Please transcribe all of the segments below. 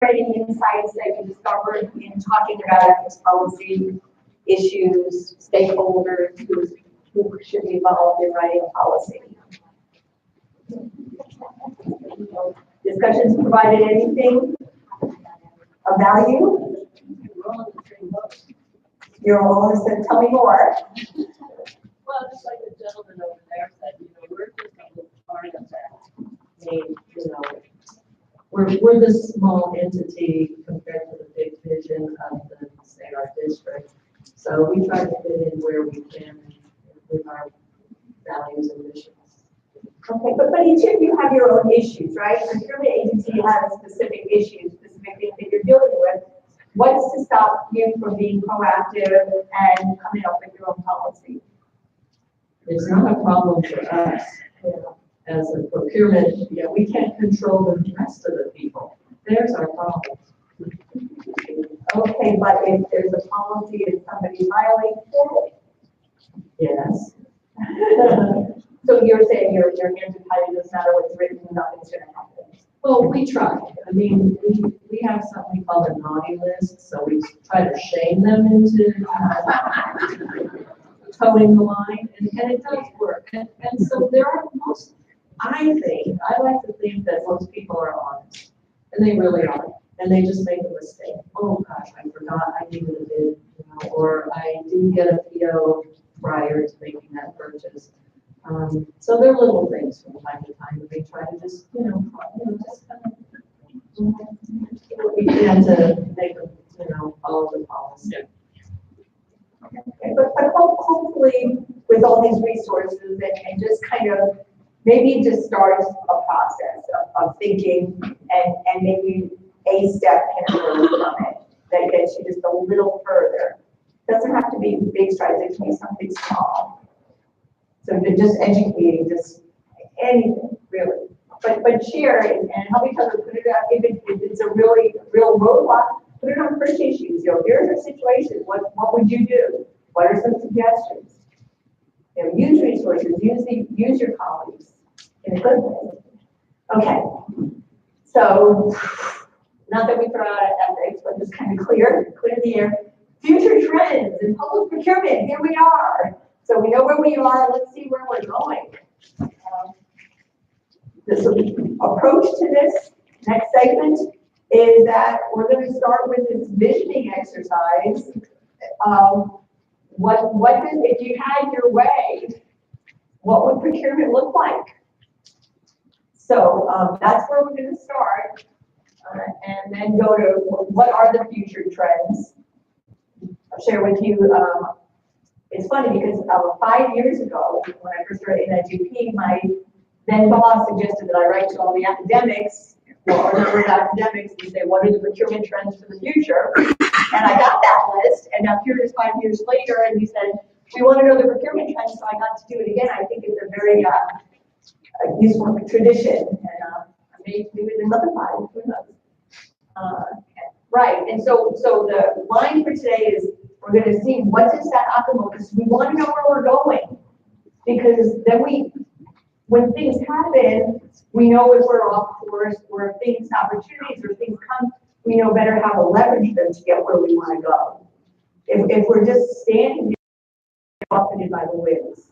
Any insights that you discovered in talking about ethics policy issues, stakeholders who should be involved in writing a policy? Discussions provided anything of value? You're all said, tell me more. Well, just like the gentleman over there said, we're just a part of that. I mean, we're this small entity compared to the big vision of the, say, our district. So we try to fit in where we can with our values and missions. Okay, but each of you have your own issues, right? Procurement agency, you have specific issues, specific things that you're dealing with. What's to stop you from being proactive and coming up with your own policy? It's not a problem for us. As a procurement, we can't control the rest of the people. There's our problem. Okay, but if there's a policy and somebody violates it? Yes. So you're saying your hands are tied, it doesn't matter what's written, nothing's going to happen? Well, we try. I mean, we have something called a naughty list, so we try to shame them into towing the line, and it does work. And so there are I like to think that most people are honest, and they really are, and they just make a mistake. Oh gosh, I forgot I needed a bid, or I didn't get a PO prior to making that purchase. So there are little things from time to time that they try to just, just kind of do what we can to make them, follow the policy. Okay, but hopefully with all these resources and just kind of maybe just start a process of thinking and maybe a step can emerge from it that gets you just a little further. It doesn't have to be big strides, it can be something small. So just educating, just anything really. But share it and help each other put it out. If it's a real roadblock, put it on first issues. Here's a situation. What would you do? What are some suggestions? Use resources. Use your colleagues in a good way. Okay. So not that we throw out ethics, but just kind of clear the air. Future trends in public procurement. Here we are. So we know where we are. Let's see where we're going. The approach to this next segment is that we're going to start with this visioning exercise. If you had your way, what would procurement look like? So that's where we're going to start, and then go to what are the future trends. I'll share with you. It's funny because 5 years ago, when I first started NIGP, my then boss suggested that I write to all the academics, or a number of academics, and say, what are the procurement trends for the future? And I got that list, and now here it is 5 years later, and he said, we want to know the procurement trends, so I got to do it again. I think it's a very useful tradition, and I may do it another 5, who knows? Right, and so the line for today is, we're going to see what is that optimal, because we want to know where we're going, because then when things happen, we know if we're off course, or if opportunities or things come, we know better how to leverage them to get where we want to go. If we're just standing there, buffeted by the winds.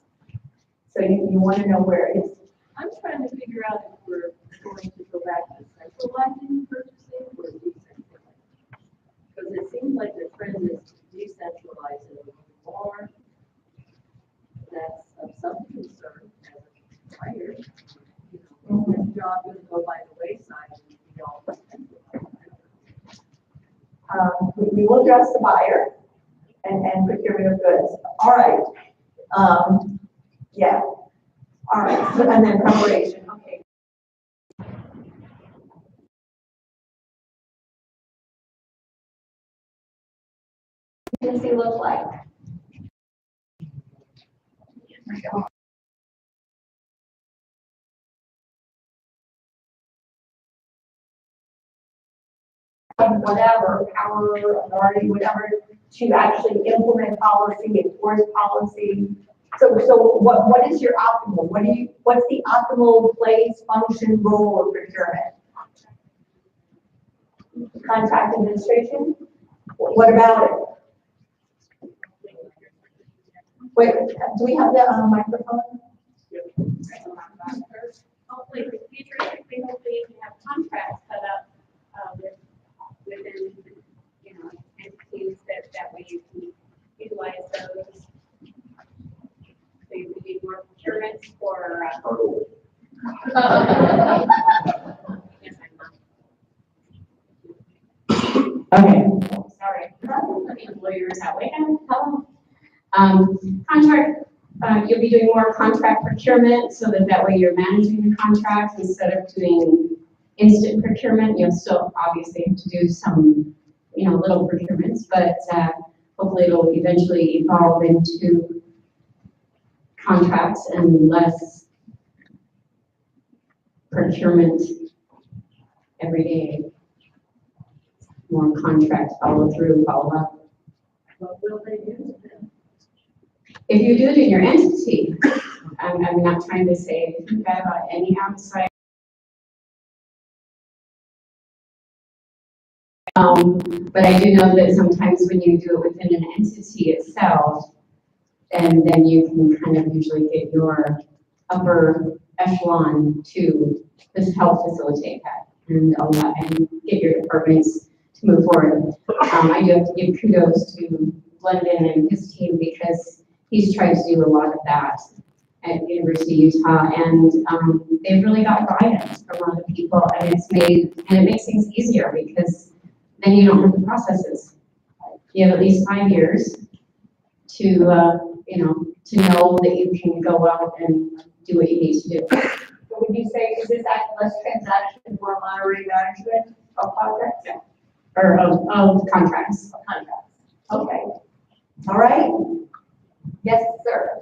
So you want to know where it is. I'm trying to figure out if we're going to go back to centralizing purchasing or decentralizing. Because it seems like the trend is to decentralize it a little more. That's of some concern as a buyer. This job going to go by the wayside and we all we will address the buyer and procurement of goods. All right. Yeah. All right. So, and then preparation. Okay. What does he look like? Whatever, power, authority, whatever, to actually implement policy, enforce policy. So what is your optimal? What's the optimal place, function, role of procurement? Contract administration? What about it? Wait, do we have the microphone? Hopefully, for future, hopefully, we have contracts set up within, entities that way you can utilize those. So you can do more procurements for. Yes, Okay, sorry. Lawyers that way. Contract, you'll be doing more contract procurement so that way you're managing the contracts instead of doing instant procurement. You'll still obviously have to do some, little procurements, but hopefully it'll eventually evolve into contracts and less procurement every day. More contract follow through, follow up. What will they do? If you do it in your entity, I'm not trying to say bad about any outside. But I do know that sometimes when you do it within an entity itself, and then you can kind of usually get your upper echelon to just help facilitate that and get your departments to move forward. I do have to give kudos to Glendon and his team because he's tried to do a lot of that at University of Utah, and they've really got guidance from other people, and it makes things easier because then you don't have the processes. You have at least 5 years to know that you can go out and do what you need to do. So would you say, is this less transaction, more monitoring management of projects? Yeah. Or of contracts. Of contracts. Okay. All right. Yes, sir.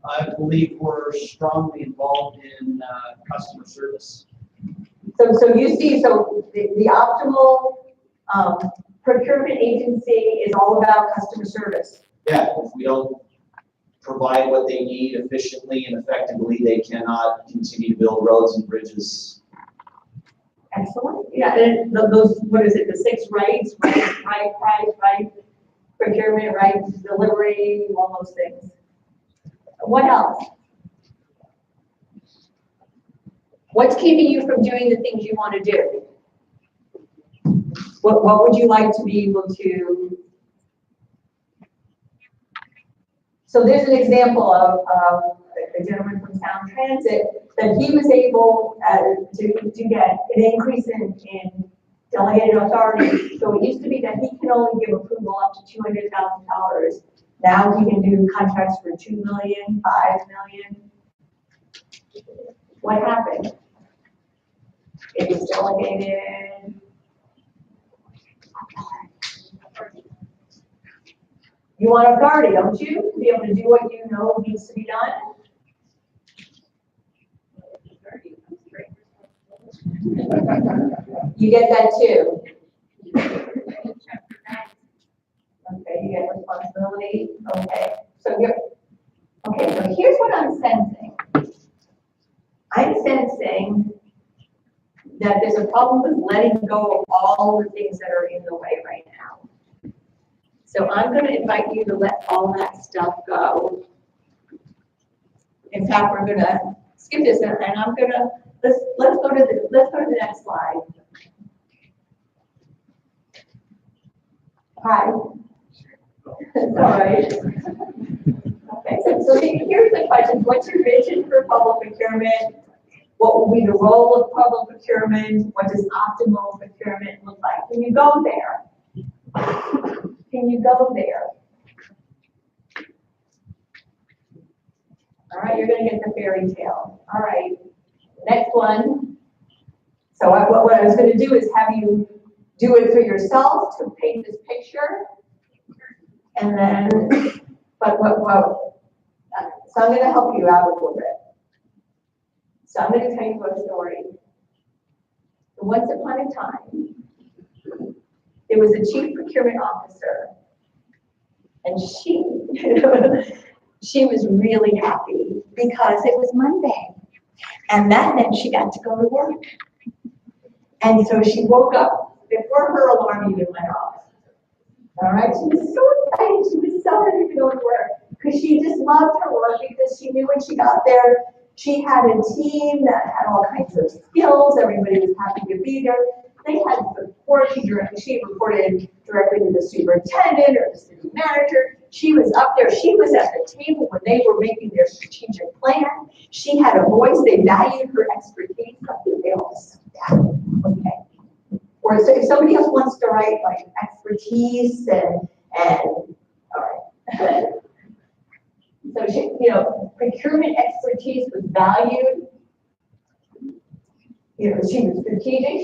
I believe we're strongly involved in customer service. So you see, the optimal procurement agency is all about customer service. Yeah, if we don't provide what they need efficiently and effectively, they cannot continue to build roads and bridges. Excellent. Yeah, and those, what is it, the 6 rights, right price, right procurement, right delivery, all those things. What else? What's keeping you from doing the things you want to do? What would you like to be able to? So there's an example of a gentleman from Sound Transit that he was able to get an increase in delegated authority. So it used to be that he can only give approval up to $200,000. Now he can do contracts for $2 million, $5 million. What happened? It was delegated. You want authority, don't you? To be able to do what you know needs to be done? You get that too. Okay, you get responsibility. Okay, so here's what I'm sensing. I'm sensing that there's a problem with letting go of all the things that are in the way right now. So I'm going to invite you to let all that stuff go. In fact, we're going to skip this, and I'm going to let's go to the next slide. Hi. Sorry. Okay, so here's the question: what's your vision for public procurement? What will be the role of public procurement? What does optimal procurement look like? Can you go there? Can you go there? All right, you're going to get the fairy tale. All right, next one. So what I was going to do is have you do it for yourself to paint this picture. And then, so I'm going to help you out a little bit. So I'm going to tell you a story. Once upon a time, there was a chief procurement officer, and she was really happy because it was Monday, and that meant she got to go to work. And so she woke up before her alarm even went off. All right, she was so excited, she was so ready to go to work, because she just loved her work, because she knew when she got there, she had a team that had all kinds of skills, everybody was happy to be there. They had support, she reported directly to the superintendent or the city manager. She was up there, she was at the table when they were making their strategic plan. She had a voice, they valued her expertise, something they all said, okay. Or so if somebody else wants to write like expertise and all right, good. So she, procurement expertise was valued. She was strategic,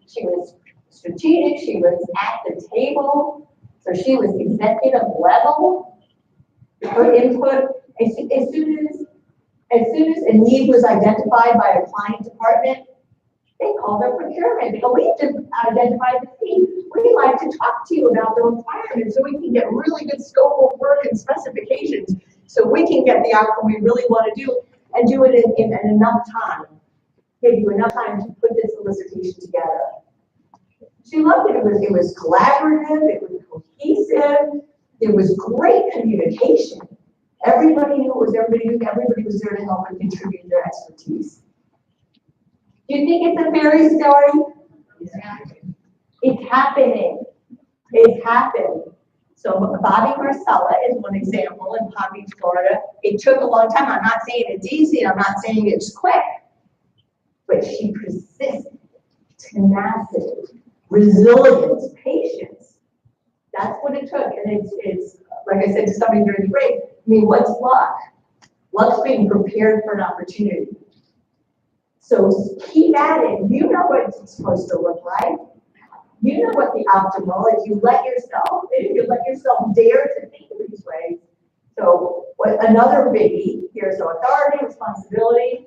she was strategic, she was at the table, so she was executive level. Her input, as soon as a need was identified by a client department, they called her procurement. They go, we just identified the need. We'd like to talk to you about the requirements so we can get really good scope of work and specifications so we can get the outcome we really want to do and do it in enough time. Give you enough time to put this solicitation together. She loved it. It was collaborative, it was cohesive, it was great communication. Everybody knew it was everybody was there to help and contribute their expertise. Do you think it's a fairy story? It's happening. It's happened. So Bobby Marcella is one example in Palm Beach, Florida. It took a long time. I'm not saying it's easy. I'm not saying it's quick. But she persisted, tenacity, resilience, patience. That's what it took. And it's like I said to somebody during the break, what's luck? Luck's being prepared for an opportunity. So keep at it. You know what it's supposed to look like. You know what the optimal, if you let yourself dare to think of these ways. So another biggie here, so authority, responsibility.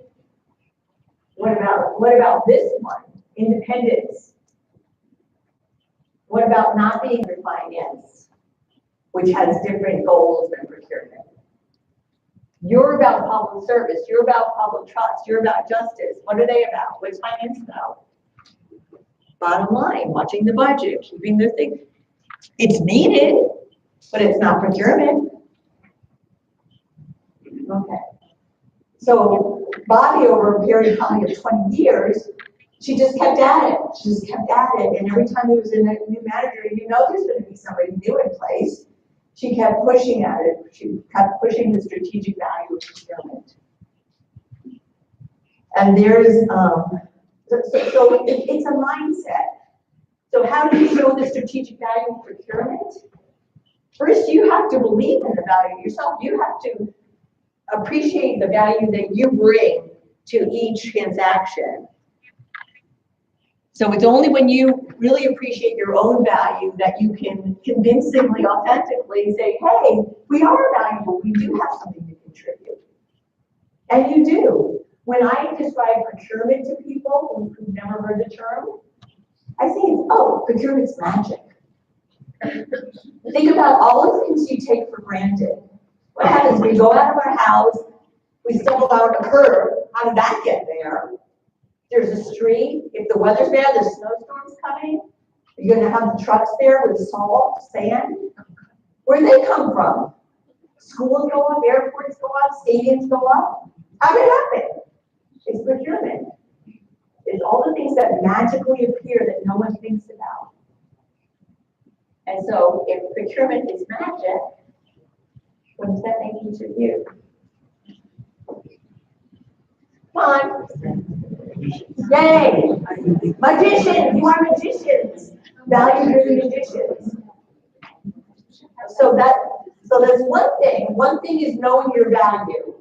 What about this one? Independence. What about not being in finance, which has different goals than procurement? You're about public service, you're about public trust, you're about justice. What are they about? What's finance about? Bottom line, watching the budget, keeping the thing. It's needed, but it's not procurement. Okay. So Bobby, over a period probably of 20 years, she just kept at it. She just kept at it. And every time there was a new manager, there's going to be somebody new in place. She kept pushing at it. She kept pushing the strategic value of procurement. And there's, so it's a mindset. So how do you show the strategic value of procurement? First, you have to believe in the value yourself. You have to appreciate the value that you bring to each transaction. So it's only when you really appreciate your own value that you can convincingly, authentically say, hey, we are valuable, we do have something to contribute. And you do. When I describe procurement to people who've never heard the term, I say, procurement's magic. Think about all the things you take for granted. What happens? We go out of our house, we stumble down a curb. How did that get there? There's a street. If the weather's bad, the snowstorm's coming. You're going to have the trucks there with salt, sand. Where do they come from? Schools go up, airports go up, stadiums go up. How did it happen? It's procurement. It's all the things that magically appear that no one thinks about. And so if procurement is magic, what does that make each of you? Come on. Yay! Magicians! You are magicians! Value-driven magicians. So that's one thing. One thing is knowing your value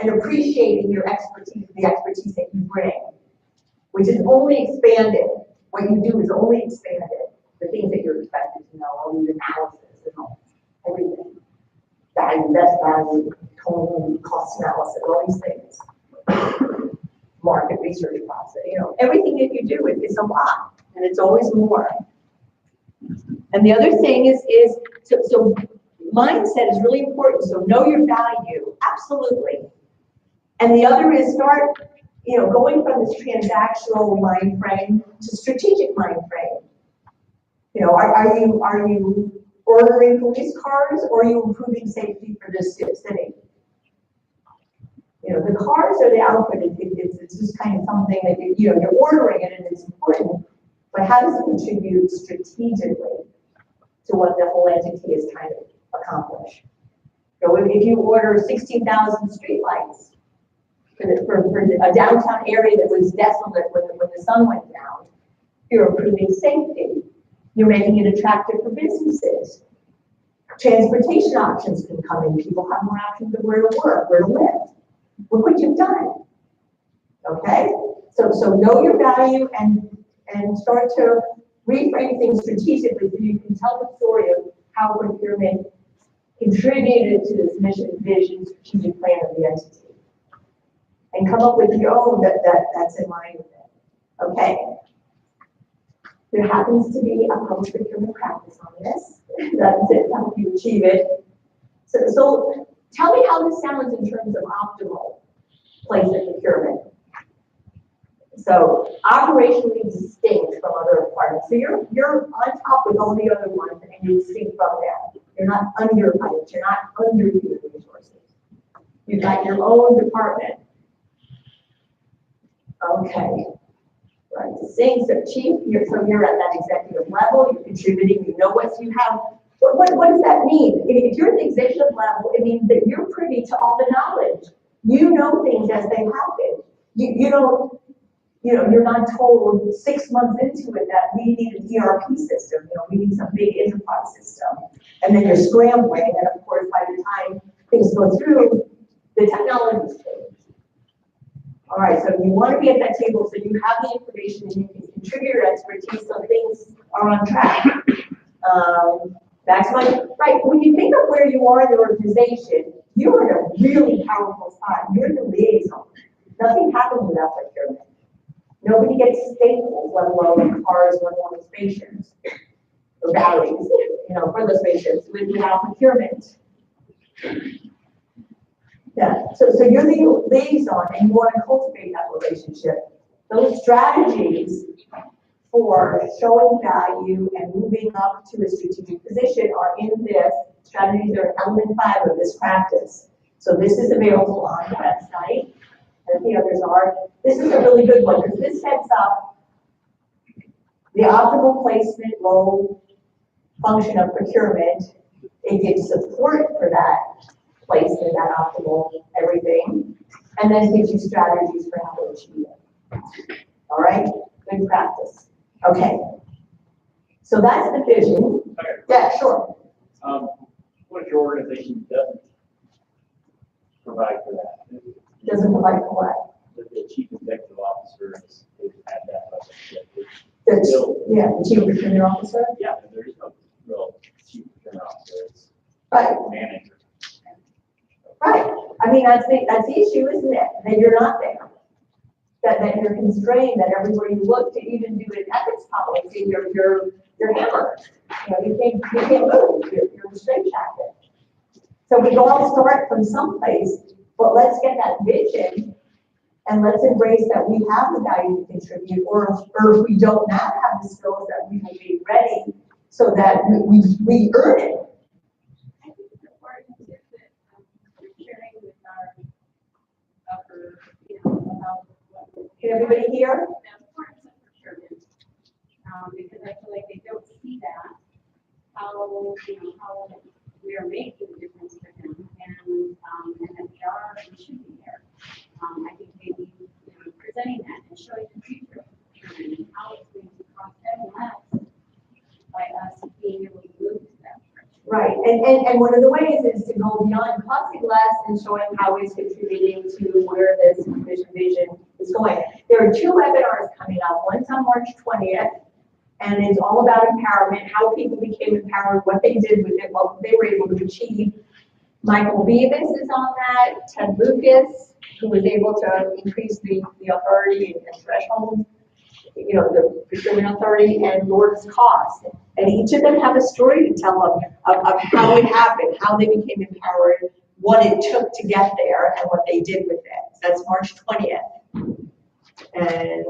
and appreciating your expertise, the expertise that you bring, which is only expanded. What you do is only expanded. The things that you're expected to know, all these analysis and all, everything. Value, best value, total cost analysis, all these things. Market research process, everything that you do is a lot, and it's always more. And the other thing is so mindset is really important. So know your value, absolutely. And the other is start, going from this transactional mind frame to strategic mind frame. You know, are you ordering police cars or are you improving safety for this city? You know, the cars are the output, it's just kind of something that you know, you're ordering it and it's important, but how does it contribute strategically to what the whole entity is trying to accomplish? So if you order 16,000 streetlights for a downtown area that was desolate when the sun went down, you're improving safety. You're making it attractive for businesses. Transportation options can come in. People have more options of where to work, where to live. Look what you've done. Okay? So know your value and start to reframe things strategically so you can tell the story of how procurement contributed to this mission, vision, strategic plan of the entity. And come up with your own that's in line with it. Okay? There happens to be a public procurement practice on this. That's it, help you achieve it. So tell me how this sounds in terms of optimal place of procurement. So operationally distinct from other departments. So you're on top with all the other ones and you distinct from them. You're not underfunded, you're not underusing resources. You've got your own department. Okay. Right, distinct, so chief, so you're at that executive level, you're contributing, you know what you have. What does that mean? If you're at the executive level, it means that you're privy to all the knowledge. You know things as they happen. You don't, you know, you're not told 6 months into it that we need an ERP system, you know, we need some big enterprise system. And then you're scrambling, and of course, by the time things go through, the technology's changed. All right, so you want to be at that table so you have the information and you can contribute your expertise so things are on track. Maximize, right, when you think of where you are in the organization, you're in a really powerful spot. You're the liaison. Nothing happens without procurement. Nobody gets staples, let alone cars, let alone stations, or batteries, you know, for the stations without procurement. Yeah, so you're the liaison and you want to cultivate that relationship. Those strategies for showing value and moving up to a strategic position are in this. Strategies are element 5 of this practice. So this is available on the website, and the others are. This is a really good one because this sets up the optimal placement, role, function of procurement. It gives support for that placement, that optimal everything, and then gives you strategies for how to achieve it. All right, good practice. Okay, so that's the vision. Okay. Yeah, sure. What if your organization doesn't provide for that? Doesn't provide for what? The chief executive officer is at that level. The chief procurement officer. Yeah, there is no real chief procurement officer. It's Right. manager. Right. I mean, that's the issue, isn't it? That you're not there. That you're constrained. That everywhere you look to even do an ethics policy, you're hammered. You know, you can't move. You're restrained jacket. So we all start from someplace, but let's get that vision and let's embrace that we have the value to contribute, or if we don't have the skills, that we will be ready so that we earn it. I think it's important too that we're sharing with our upper, you know, about what. Can everybody hear? The importance of procurement, because I feel like they don't see that, how we are making a difference to them, and that we are, we should be there. I think maybe, presenting that and showing the future of procurement and how it's going to cost them less by us being able to move to that direction. Right, and one of the ways is to go beyond costing less and showing how it's contributing to where this vision is going. There are 2 webinars coming up. One's on March 20th, and it's all about empowerment, how people became empowered, what they did with it, what they were able to achieve. Michael Beavis is on that, Ted Lucas, who was able to increase the authority and threshold, you know, the procurement authority, and Lord's cost. And each of them have a story to tell of how it happened, how they became empowered, what it took to get there, and what they did with it. That's March 20th. And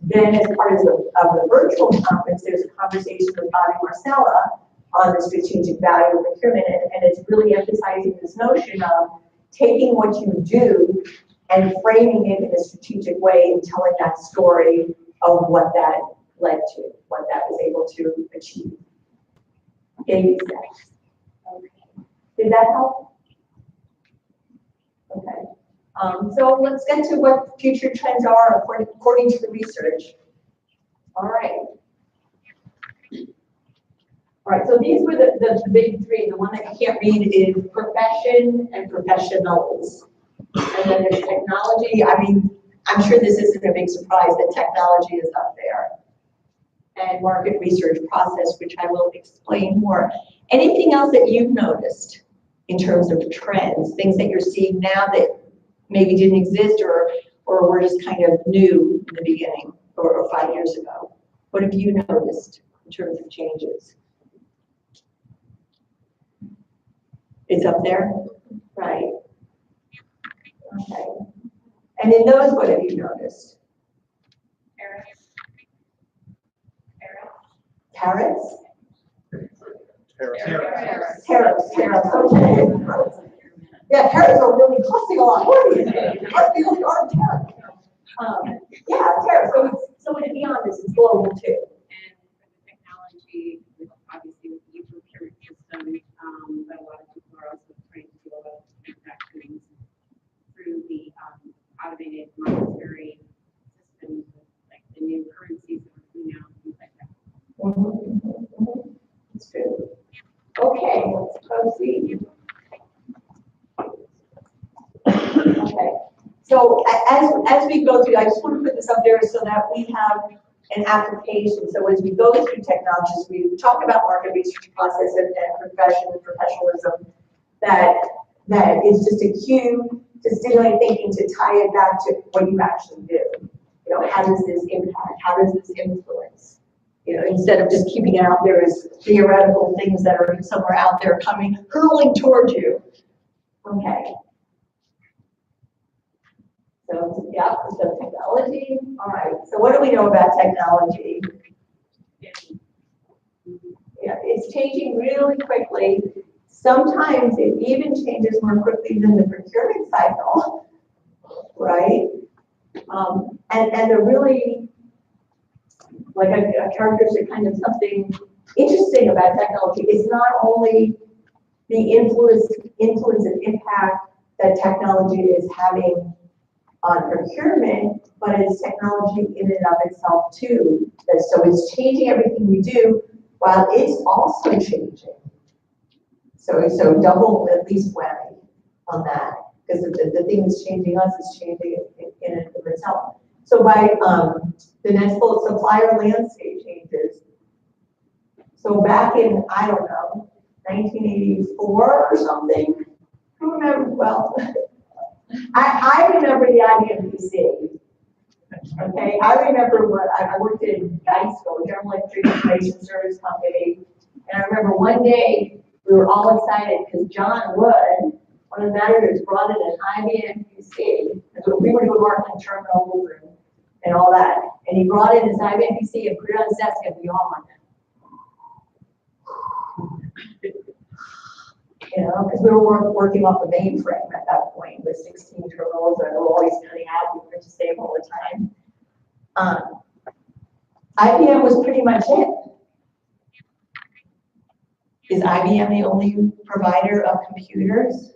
then as part of the virtual conference, there's a conversation with Bobby Marcella on the strategic value of procurement, and it's really emphasizing this notion of taking what you do and framing it in a strategic way and telling that story of what that led to, what that was able to achieve. Baby steps. Okay. Did that help? Okay. So let's get to what future trends are according to the research. All right. All right, so these were the big three. The one that you can't read is profession and professionals. And then there's technology. I mean, I'm sure this isn't a big surprise that technology is up there. And market research process, which I will explain more. Anything else that you've noticed in terms of trends, things that you're seeing now that maybe didn't exist or were just kind of new in the beginning or 5 years ago? What have you noticed in terms of changes? It's up there? Right. Okay. And in those, what have you noticed? Carrots? Tariffs, okay. Yeah, tariffs are really costing a lot more these days. It must be really hard tariffs. Yeah, tariffs. So would it be on this? It's global too. And the technology, obviously with the e-procurement system, but a lot of people are also trying to do a lot of transactions through the automated monetary systems, like the new currencies that we're seeing now, things like that. That's good. Okay, let's proceed. Okay, so as we go through, I just want to put this up there so that we have an application. So as we go through technologies, we talk about market research process and profession and professionalism. That is just a cue to stimulate thinking, to tie it back to what you actually do. You know, how does this impact? How does this influence? You know, instead of just keeping it out there as theoretical things that are somewhere out there hurling towards you. Okay. So, yeah, so technology. All right. So what do we know about technology? Yeah, it's changing really quickly. Sometimes it even changes more quickly than the procurement cycle, right? And they're really like a characteristic, kind of something interesting about technology is not only the influence and impact that technology is having on procurement, but it's technology in and of itself too. So it's changing everything we do while it's also changing. So double, at least whammy on that, because the thing that's changing us is changing in and of itself. So by the next bullet, supplier landscape changes. So back in, I don't know, 1984 or something, who remember, well, I remember the IBM PC. Okay, I remember what I worked in GEISCO, General Electric Information Service Company, and I remember one day we were all excited because John Wood, one of the managers, brought in an IBM PC. So we were doing marketing terminals and all that, and he brought in his IBM PC and put it on his desk, and we all went, you know, because we were working off a mainframe at that point with 16 terminals that were always cutting out. We were just stable all the time. IBM was pretty much it. Is IBM the only provider of computers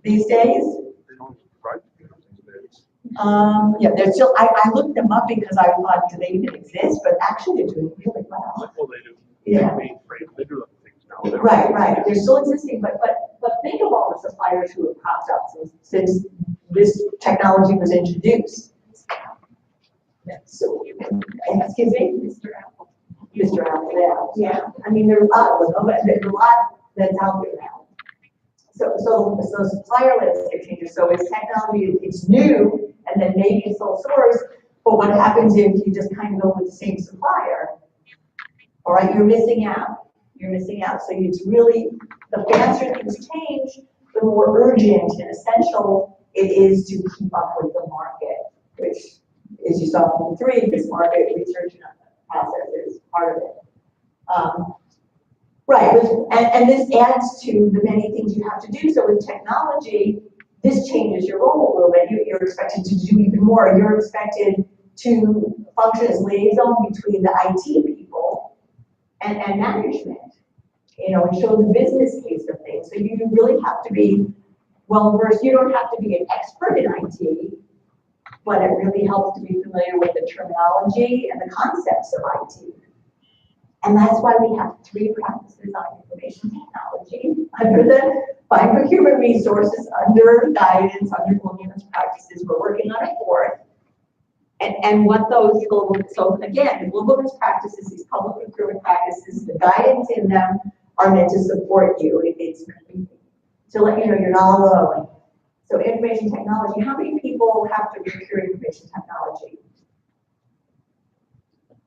these days? They don't provide computers these days. Yeah, they're still, I looked them up because I thought, do they even exist? But actually they're doing really well. Well, they do. Yeah. They mainframe. They do other things now. Right. They're still existing, but think of all the suppliers who have popped up since this technology was introduced. So, excuse me? Mr. Apple, yeah. I mean, there are a lot of them, but there's a lot that's out there now. So supplier landscape changes. So it's technology, it's new, and then maybe it's sole source, but what happens if you just kind of go with the same supplier? All right, you're missing out. So it's really, the faster things change, the more urgent and essential it is to keep up with the market, which as you saw in 3, this market research process is part of it. Right, and this adds to the many things you have to do. So with technology, this changes your role a little bit. You're expected to do even more. You're expected to function as liaison between the IT people and management, and show the business case of things. So you really have to be well versed. You don't have to be an expert in IT, but it really helps to be familiar with the terminology and the concepts of IT. And that's why we have 3 practices on information technology under the 5 procurement resources, under guidance, under wilderness practices. We're working on a 4th. And what those global, so again, the global best practices, these public procurement practices, the guidance in them are meant to support you. It's to let you know you're not alone. So information technology, how many people have to procure information technology?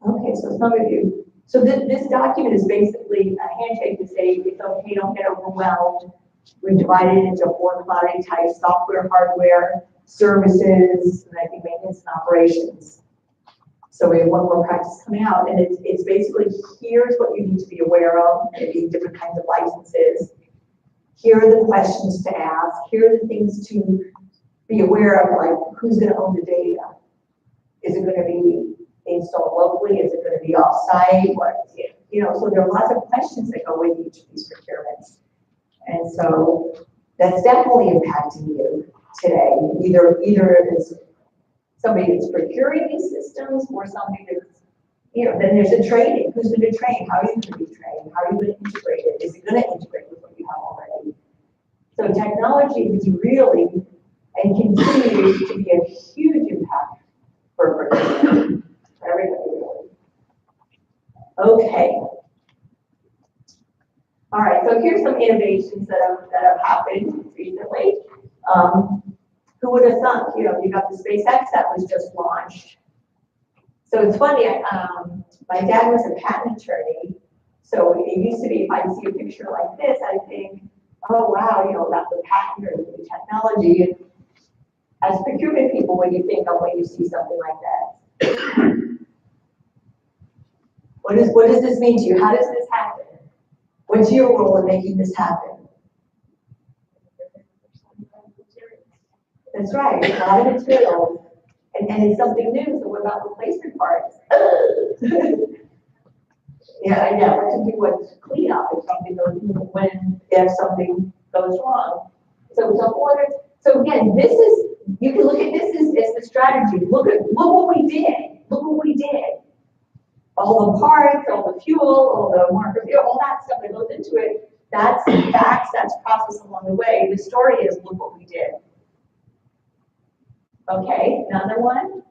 Okay, so some of you. So this document is basically a handshake to say it's okay, don't get overwhelmed. We divided it into 4 commodity types: software, hardware, services, and I think maintenance and operations. So we have one more practice coming out, and it's basically, here's what you need to be aware of, maybe different kinds of licenses. Here are the questions to ask. Here are the things to be aware of, like who's going to own the data? Is it going to be installed locally? Is it going to be off-site? So there are lots of questions that go with each of these procurements. And so that's definitely impacting you today. Either as somebody that's procuring these systems or somebody that's, then there's a training. Who's going to train? How are you going to be trained? How are you going to integrate it? Is it going to integrate with what you have already? So technology is really and continues to be a huge impact for procurement, for everybody really. Okay. All right, so here's some innovations that have happened recently. Who would have thought? You got the SpaceX that was just launched. So it's funny, my dad was a patent attorney, so it used to be, if I see a picture like this, I think, oh wow, that's a patent or the technology. And as procurement people, what do you think of when you see something like that? What does this mean to you? How does this happen? What's your role in making this happen? That's right, a lot of materials, and it's something new, so what about replacement parts? Yeah, what to do with cleanup if something goes, if something goes wrong. So it's a whole other, so again, you can look at this as the strategy. Look what we did. Look what we did. All the parts, all the fuel, all the marker fuel, all that stuff that goes into it, that's facts, that's process along the way. The story is, look what we did. Okay, another one.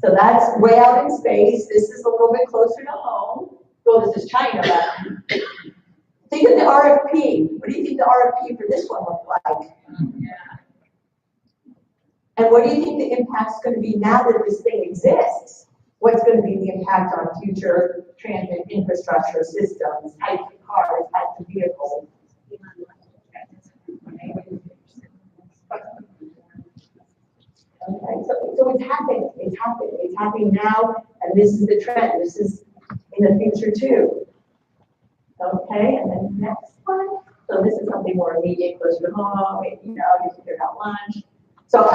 So that's way out in space. This is a little bit closer to home. So this is China. But think of the RFP. What do you think the RFP for this one looked like? Yeah. And what do you think the impact's going to be now that this thing exists? What's going to be the impact on future transit infrastructure systems, types of cars, types of vehicles? Okay, so it's happening now, and this is the trend. This is in the future too. Okay, and then the next one. So this is something more immediate, closer to home. You can figure out lunch. So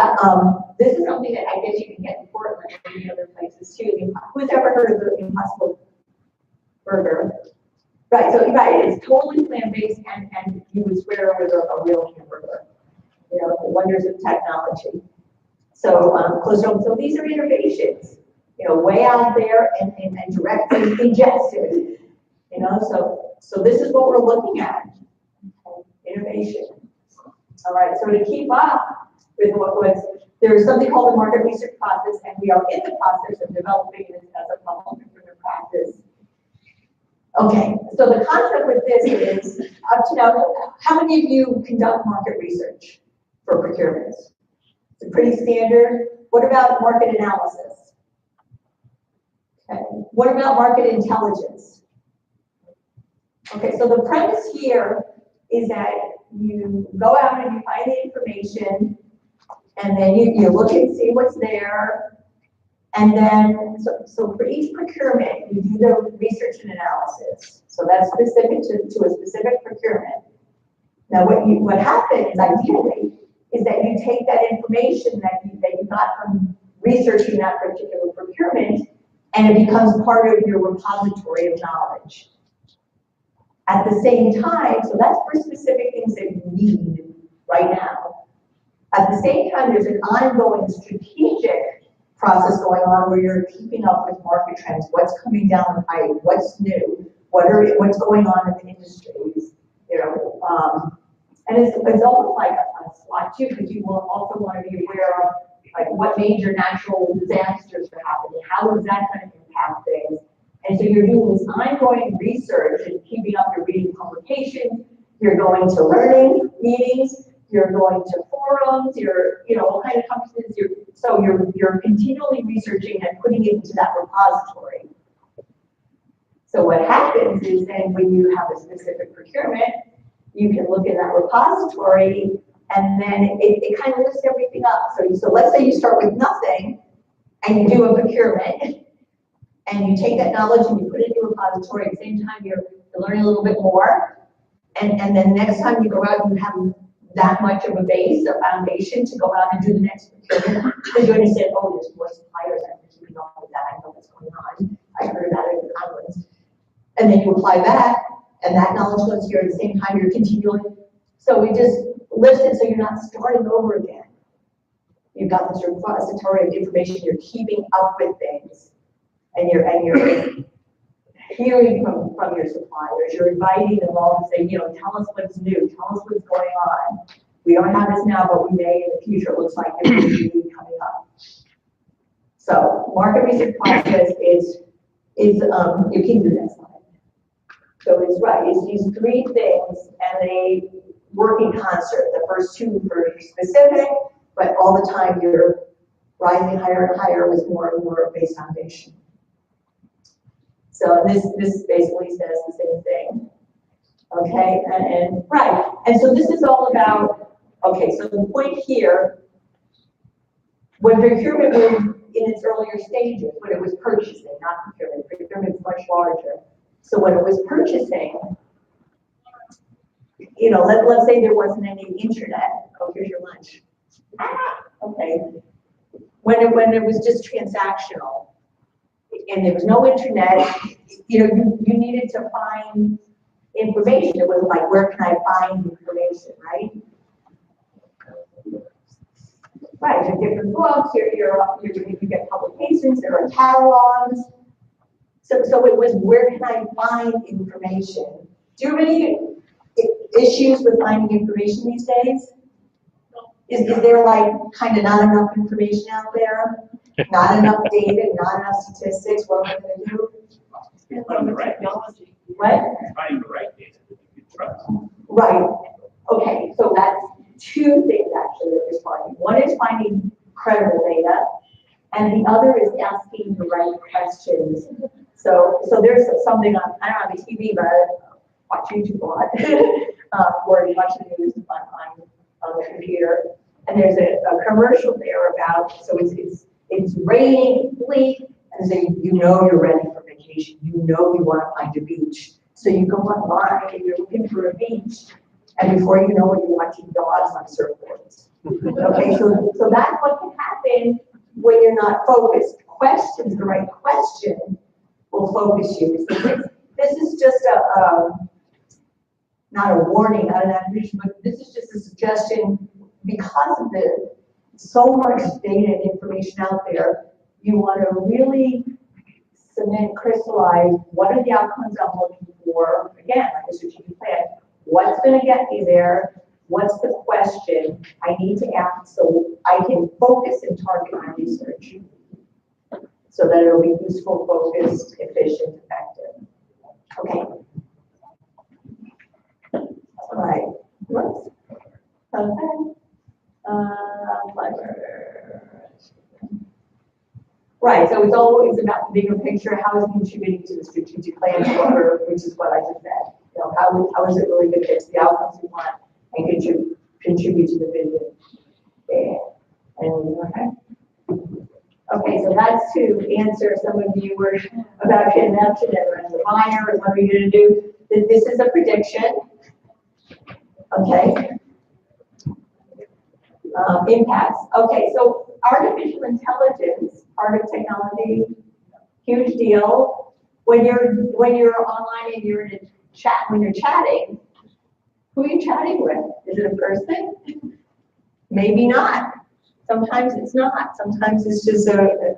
this is something that I guess you can get in Portland and many other places too. Who's ever heard of the Impossible Burger? Right, so it's totally plant-based, and you would swear it was a real hamburger. The wonders of technology. So close home. So these are innovations, way out there and directly ingested. So this is what we're looking at. Innovation. All right. So to keep up with what was, there's something called the market research process, and we are in the process of developing this as a public procurement practice. Okay. So the concept with this is up to now. How many of you conduct market research for procurements? It's pretty standard. What about market analysis? Okay. What about market intelligence? Okay, so the premise here is that you go out and you find the information, and then you look and see what's there, And then, so for each procurement, you do the research and analysis. So that's specific to a specific procurement. Now, what happens ideally is that you take that information that you got from researching that particular procurement, and it becomes part of your repository of knowledge. At the same time, so that's for specific things that you need right now. At the same time, there's an ongoing strategic process going on where you're keeping up with market trends, what's coming down the pipe, what's new, what's going on in the industries, you know. And it's almost like a SWOT too, because you will also want to be aware of like what major natural disasters are happening, how is that going to impact things. And so you're doing this ongoing research and keeping up your reading publications, you're going to learning meetings, you're going to forums, all kind of conferences, you're continually researching and putting it into that repository. So what happens is then when you have a specific procurement, you can look in that repository and then it kind of lists everything up. So let's say you start with nothing and you do a procurement and you take that knowledge and you put it in your repository. At the same time, you're learning a little bit more. And then next time you go out, you have that much of a base, a foundation to go out and do the next procurement. Because you understand, oh, there's more suppliers, I'm keeping up with that, I know what's going on. I heard about it in the conference. And then you apply that, and that knowledge goes here at the same time, you're continuing. So we just lifts it so you're not starting over again. You've got this repository of information, you're keeping up with things, and you're hearing from your suppliers, you're inviting them all and saying, tell us what's new, tell us what's going on. We don't have this now, but we may in the future. It looks like there's a need coming up. So market research process is you can do this. So it's right, it's these three things and they work in concert. The first two for specific, but all the time you're rising higher and higher with more and more base foundation. So this basically says the same thing. Okay, and right, and so this is all about, okay, so the point here, when procurement was in its earlier stages, when it was purchasing, not procurement is much larger. So when it was purchasing, let's say there wasn't any internet. Oh, here's your lunch. Okay. When it was just transactional, and there was no internet, you needed to find information. It wasn't like, where can I find information, right? Right, there are different books, you get publications, there are catalogs. So it was, where can I find information? Do you have any issues with finding information these days? Is there like kind of not enough information out there? Not enough data, not enough statistics, what are we going to do? Find the right technology. What? Find the right data that you can trust. Right. Okay, so that's two things actually that we're finding. One is finding credible data, and the other is asking the right questions. So there's something on, I don't have a TV, but I watch YouTube a lot, or you watch the news on the computer, and there's a commercial there about, so it's raining, it's bleak, and so you're ready for vacation. You want to find a beach. So you go online and you're looking for a beach, and before you know it, you're watching dogs on surfboards. Okay, so that's what can happen when you're not focused. Questions, the right question will focus you. So this is just not a warning, not an admonition, but this is just a suggestion. Because of the so much data and information out there, you want to really cement, crystallize what are the outcomes I'm looking for. Again, like a strategic plan. What's going to get me there? What's the question I need to ask so I can focus and target my research so that it'll be useful, focused, efficient, effective. Okay. All right. Whoops. Okay. Right, so it's always about the bigger picture. How is it contributing to the strategic plan, which is what I just said. How is it really going to fix the outcomes we want and contribute to the vision? Yeah. And okay. Okay, so that's to answer some of you were about convention and the minor and what are we gonna do? This is a prediction. Okay. Impacts. Okay, so artificial intelligence, part of technology, huge deal. When you're online and you're in a chat, when you're chatting, who are you chatting with? Is it a person? Maybe not. Sometimes it's not. Sometimes it's just a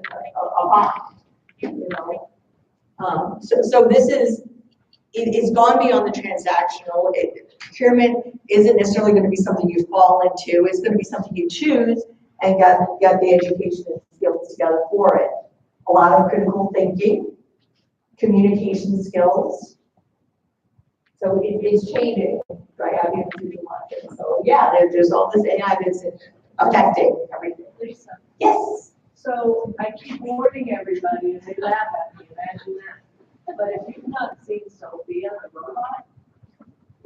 bot, you know. So this is, it's gone beyond the transactional. Procurement isn't necessarily going to be something you fall into. It's going to be something you choose and got the education and skills together for it. A lot of critical thinking, communication skills. So it's changing, right? I mean, so yeah, there's all this AI that's affecting everything. Lisa, Yes. so I keep warning everybody and they laugh at me, imagine that. But if you've not seen Sophia the robot,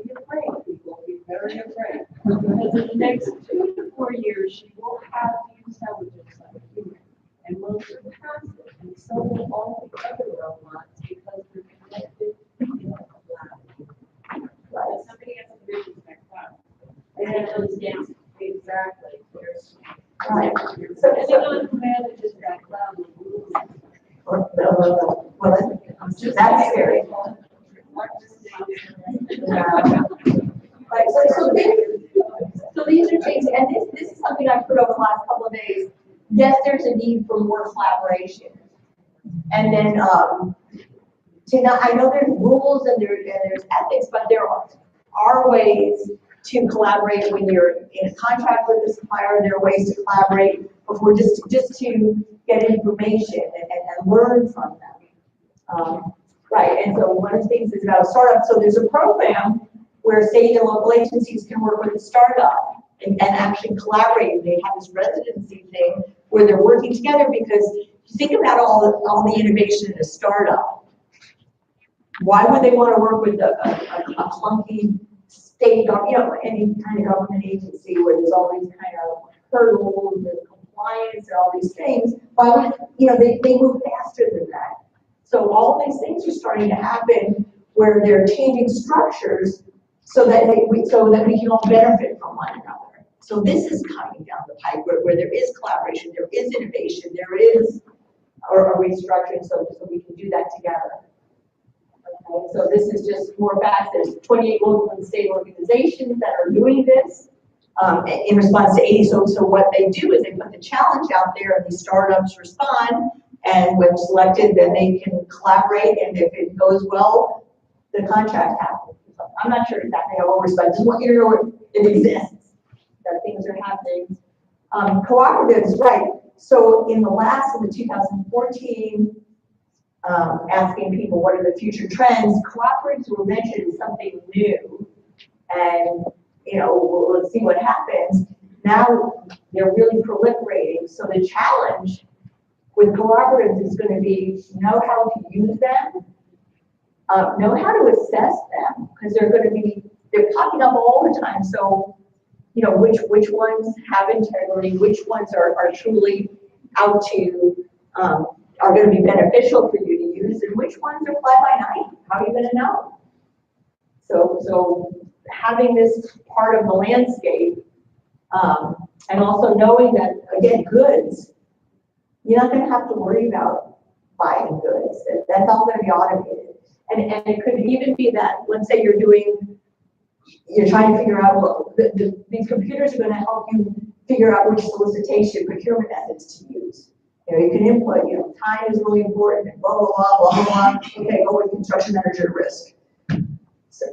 be afraid, people, be very afraid. Because in the next 2 to 4 years, she will have the intelligence of a human and will surpass it. And so will all the other robots because they're connected in a cloud. Right. Somebody has a vision in their cloud. And those dance, exactly. There's, Right. so anyone who manages that cloud will lose. Well, that's scary. Right, so these are things, and this is something I've heard over the last couple of days. Yes, there's a need for more collaboration. And then, I know there's rules and there's ethics, but there are ways to collaborate when you're in a contract with the supplier. There are ways to collaborate before just to get information and learn from them. Right, and so one of the things is about a startup. So there's a program where state and local agencies can work with a startup and actually collaborate. They have this residency thing where they're working together because you think about all the innovation in a startup. Why would they want to work with a clunky state, any kind of government agency where there's all these kind of hurdles and compliance and all these things? Why would, they move faster than that. So all these things are starting to happen where they're changing structures so that we can all benefit from one another. So this is coming down the pipe where there is collaboration, there is innovation, there is a restructuring so we can do that together. Okay, so this is just more facts. There's 28 local and state organizations that are doing this in response to 80. So what they do is they put the challenge out there and the startups respond. And when selected, then they can collaborate, and if it goes well, the contract happens. I'm not sure exactly how it works, but I just want you to know it exists, that things are happening. Cooperatives, right. So in the 2014, asking people what are the future trends, cooperatives were mentioned as something new, and let's see what happens. Now they're really proliferating, so the challenge with cooperatives is going to be know how to use them, know how to assess them, because they're popping up all the time. So, which ones have integrity, which ones are truly out to, are going to be beneficial for you to use, and which ones are fly by night. How are you going to know? So having this part of the landscape, and also knowing that, again, goods, you're not going to have to worry about buying goods. That's all going to be automated. And it could even be that, let's say you're trying to figure out, these computers are going to help you figure out which solicitation procurement methods to use. You can input, time is really important, and blah, blah, blah, blah, blah. Okay, go with construction manager risk.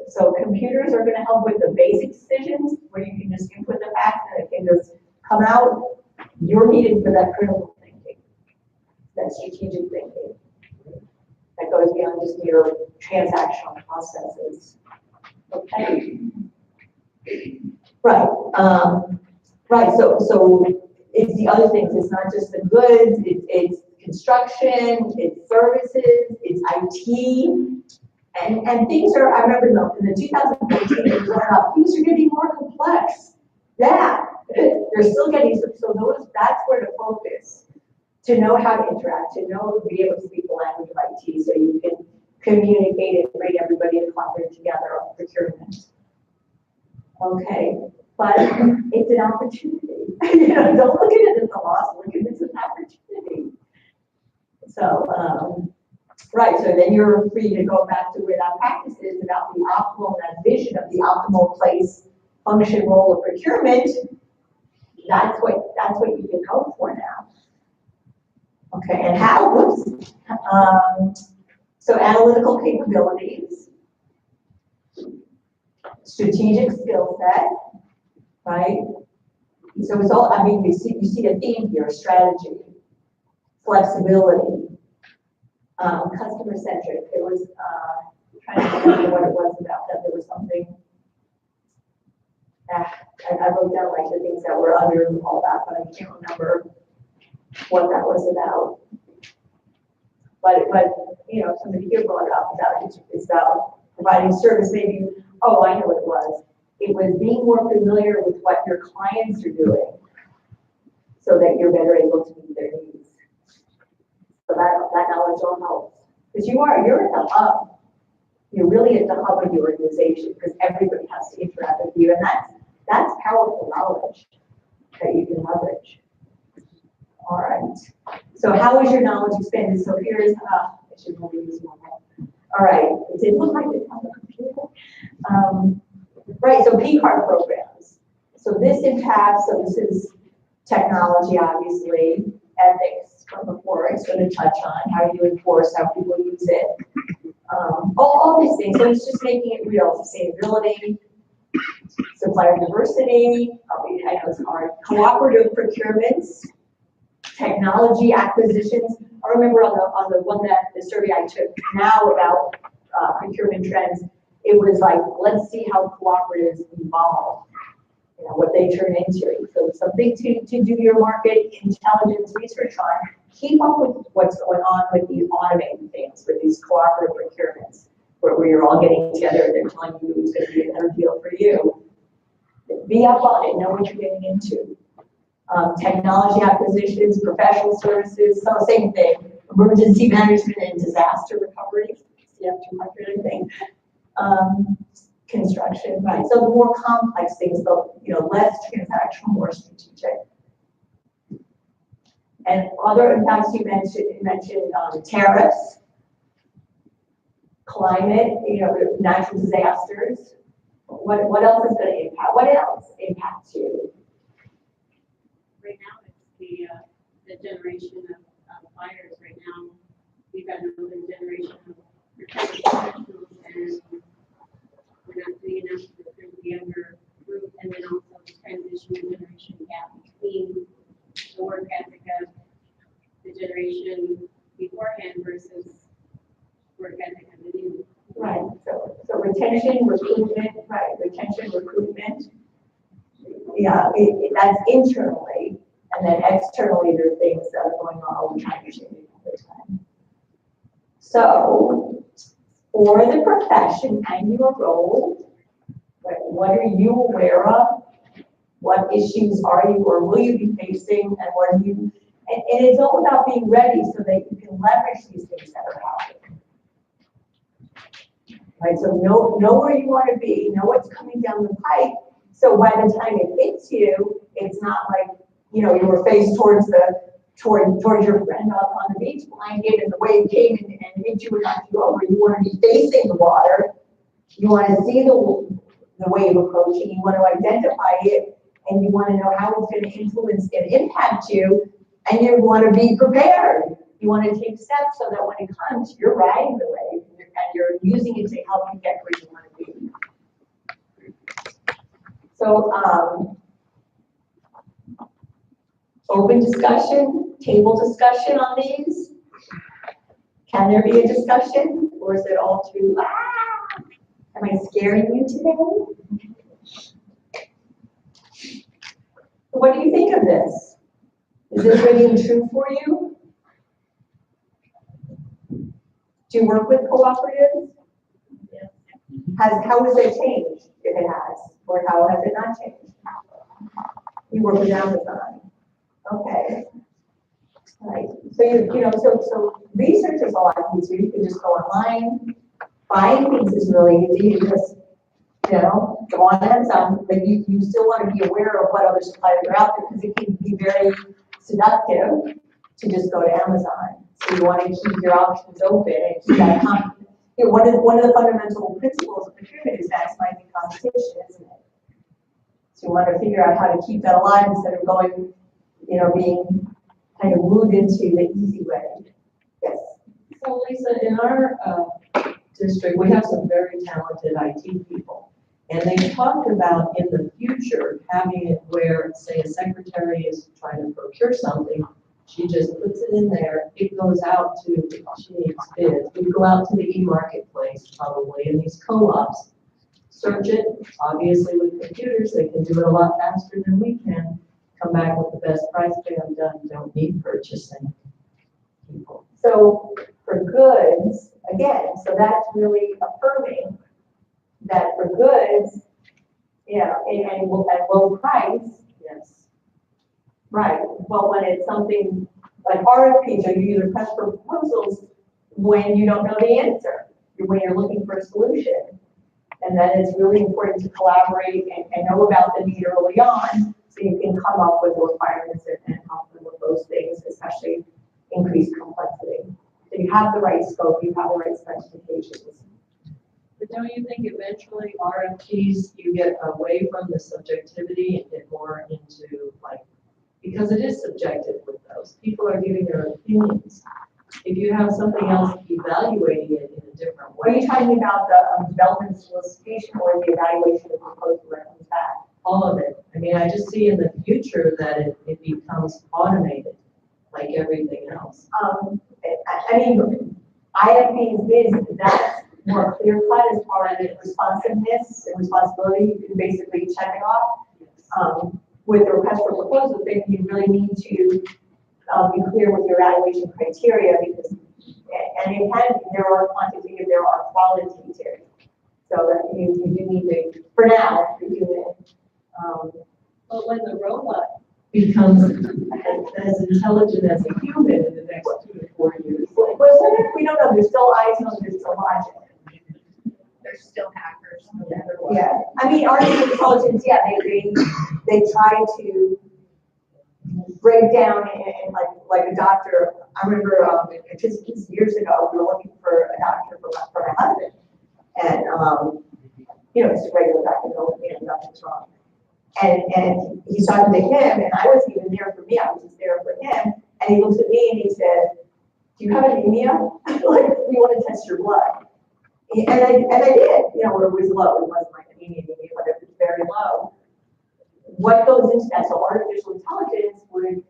So computers are going to help with the basic decisions where you can just input the facts and it can just come out. You're needed for that critical thinking, that strategic thinking that goes beyond just your transactional processes. Okay. Right. Right. So it's the other things. It's not just the goods. It's construction. It's services. It's IT. And things are. I remember in the 2014 it brought up things are getting more complex. Yeah, they're still getting so. That's where to focus to know how to interact, to know, be able to speak the language of IT, so you can communicate and bring everybody to collaborate together on procurement. Okay, but it's an opportunity. You know, don't look at it as a loss, look at it as an opportunity. So, right, so then you're free to go back to where that practice is about the optimal, that vision of the optimal place, function, role of procurement. That's what you can go for now. Okay, and how, whoops. So analytical capabilities, strategic skill set, right? So it's all, I mean, you see a theme here: strategy, flexibility, customer centric. It was, trying to remember what it was about that. There was something, I wrote down like the things that were under all that, but I can't remember what that was about. But you know, somebody here brought it up about it's about providing service. Maybe, oh, I know what it was. It was being more familiar with what your clients are doing, so that you're better able to meet their needs. So that knowledge all helps. Because you're at the hub. You're really at the hub of your organization, because everybody has to interact with you, and that's powerful knowledge that you can leverage. All right. So how is your knowledge expanded? So here's, I should really use my head. All right. It didn't look like it on the computer. Right. So P-card programs. So this impacts. So this is technology, obviously, ethics from before. It's going to touch on how you enforce, how people use it. All these things. So it's just making it real. Sustainability, supplier diversity. I know it's hard. Cooperative procurements. Technology acquisitions. I remember on the one that the survey I took now about procurement trends, it was like, let's see how cooperatives evolve, you know, what they turn into. So something to do your market intelligence research on. Keep up with what's going on with these automated things, with these cooperative procurements, where you're all getting together and they're telling you it's going to be a better deal for you. Be up on it, know what you're getting into. Technology acquisitions, professional services, so same thing. Emergency management and disaster recovery, CF200, I think. Construction, right? So the more complex things, but less transactional, more strategic. And other impacts you mentioned tariffs, climate, natural disasters. What else is going to impact? What else impacts you? Right now, it's the generation of fires. Right now, we've got another generation of protection professionals, and we're not doing enough to recruit the younger group, and then also the transition generation gap between the work ethic of the generation beforehand versus work ethic of the new. Right. So retention, recruitment, right? Retention, recruitment. Yeah, that's internally, and then externally there are things that are going on all the time, changing all the time. So, for the profession and your role, what are you aware of? What issues are you or will you be facing, and what are you? And it's all about being ready so that you can leverage these things that are happening. Right. So know where you want to be, know what's coming down the pipe. So by the time it hits you, it's not like, you were faced towards your friend on the beach blanket and the wave came and hit you and knocked you over. You want to be facing the water. You want to see the wave approaching. You want to identify it, and you want to know how it's going to influence and impact you, and you want to be prepared. You want to take steps so that when it comes, you're riding the wave and you're using it to help you get where you want to be. So, open discussion, table discussion on these. Can there be a discussion, or is it all too, am I scaring you today? What do you think of this? Is this ringing true for you? Do you work with cooperatives? Yes. How has it changed, if it has, or how has it not changed? You work with Amazon. Okay. Right, so so research is a lot easier, you can just go online, buying things is really easy, you just, go on Amazon, but you still want to be aware of what other suppliers are out there, because it can be very seductive to just go to Amazon. So you want to keep your options open and keep that one of the fundamental principles of the pyramid is maximizing competition, isn't it? So you want to figure out how to keep that alive instead of going, being kind of moved into the easy way. Yes. So Lisa, in our district, we have some very talented IT people. And they talked about in the future, having it where, say, a secretary is trying to procure something, she just puts it in there, it goes out to, she needs bids, we go out to the e-marketplace probably, and these co-ops search it, obviously with computers, they can do it a lot faster than we can, come back with the best price, I'm done, don't need purchasing people. So for goods, again, so that's really affirming that for goods, and at low price, Yes. right, but when it's something like RFPs, or you use request for proposals when you don't know the answer, when you're looking for a solution. And then it's really important to collaborate and know about the need early on, so you can come up with the requirements and help them with those things, especially increased complexity. So you have the right scope, you have the right specifications. But don't you think eventually RFPs, you get away from the subjectivity and get more into because it is subjective with those. People are giving their opinions. If you have something else evaluating it in a different Are way, you talking about the development solicitation or the evaluation of the proposal that comes back? all of it. I mean, I just see in the future that it becomes automated, like everything else. I mean, IFBs is that more clear cut as far as responsiveness and responsibility, you can basically check it off. With the request for proposal, then you really need to be clear with your evaluation criteria, because, and it can, there are quantitative, there are qualitative. So that you do need to, for now, if you're doing it. But when the robot becomes as intelligent as a human in the next 2 to 4 years, We don't know, there's still eyes, there's still logic. There's still hackers. Yeah, I mean, artificial intelligence, yeah, they try to break down and like a doctor. I remember, just years ago, we were looking for a doctor for my husband. And, just a regular doctor, nothing's wrong. And he's talking to him, and I wasn't even there for me, I was just there for him. And he looks at me and he said, "Do you have anemia? We want to test your blood." And I did, where it was low, it wasn't like anemia, but it was very low. What goes into that? So artificial intelligence would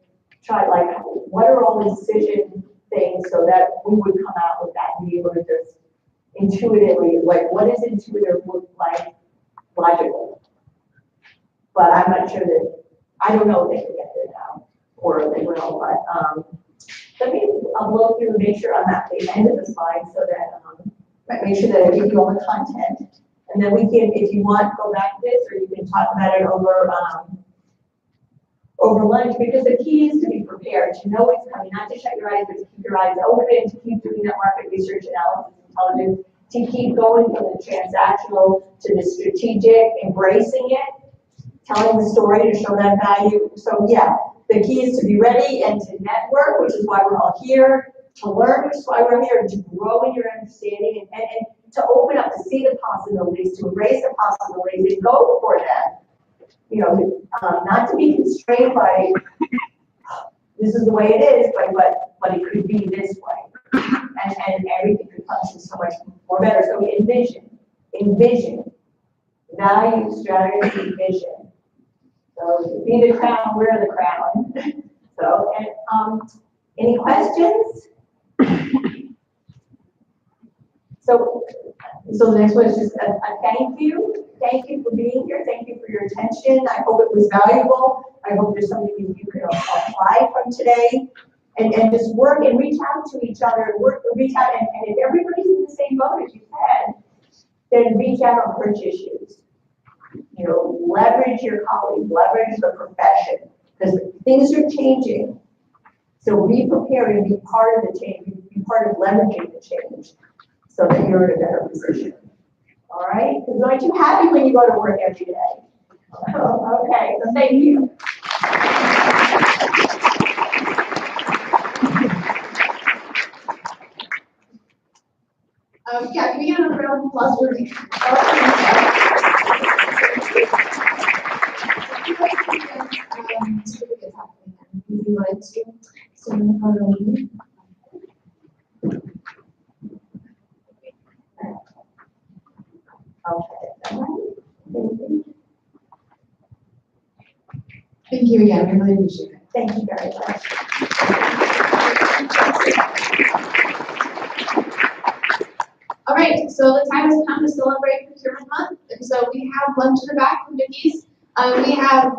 try, what are all the decision things so that we would come out with that and be able to just intuitively, what is intuitive look like logical? But I'm not sure that, I don't know if they can get there now, or they will, but, let me, I'll blow through and make sure I'm at the end of the slide so that, make sure that I give you all the content. And then we can, if you want, go back to this, or you can talk about it over lunch, because the key is to be prepared, to know what's coming, not to shut your eyes, but to keep your eyes open, to keep doing that market research, analysis, intelligence, to keep going from the transactional to the strategic, embracing it, telling the story to show that value. So yeah, the key is to be ready and to network, which is why we're all here, to learn, which is why we're here, to grow in your understanding and to open up, to see the possibilities, to embrace the possibilities and go for them. Not to be constrained by, this is the way it is, but it could be this way. And everything could function so much more better. So envision, value, strategy, vision. So be the crown, wear the crown. So, and any questions? So the next one is just a thank you. Thank you for being here. Thank you for your attention. I hope it was valuable. I hope there's something that you can apply from today. And just work and reach out to each other. Reach out, and if everybody's in the same boat as you said, then reach out on perch issues. Leverage your colleagues, leverage the profession, because things are changing. So be prepared and be part of the change, be part of leveraging the change so that you're in a better position. All right? Because aren't you happy when you go to work every day? Okay, so thank you. Yeah, can we get another round of applause for me? Certificates happening then. If you wanted to, so in front of me. Thank you again, we really appreciate it. Thank you very much. All right, so the time has come to celebrate procurement month, and so we have lunch in the back from Vicky's. We have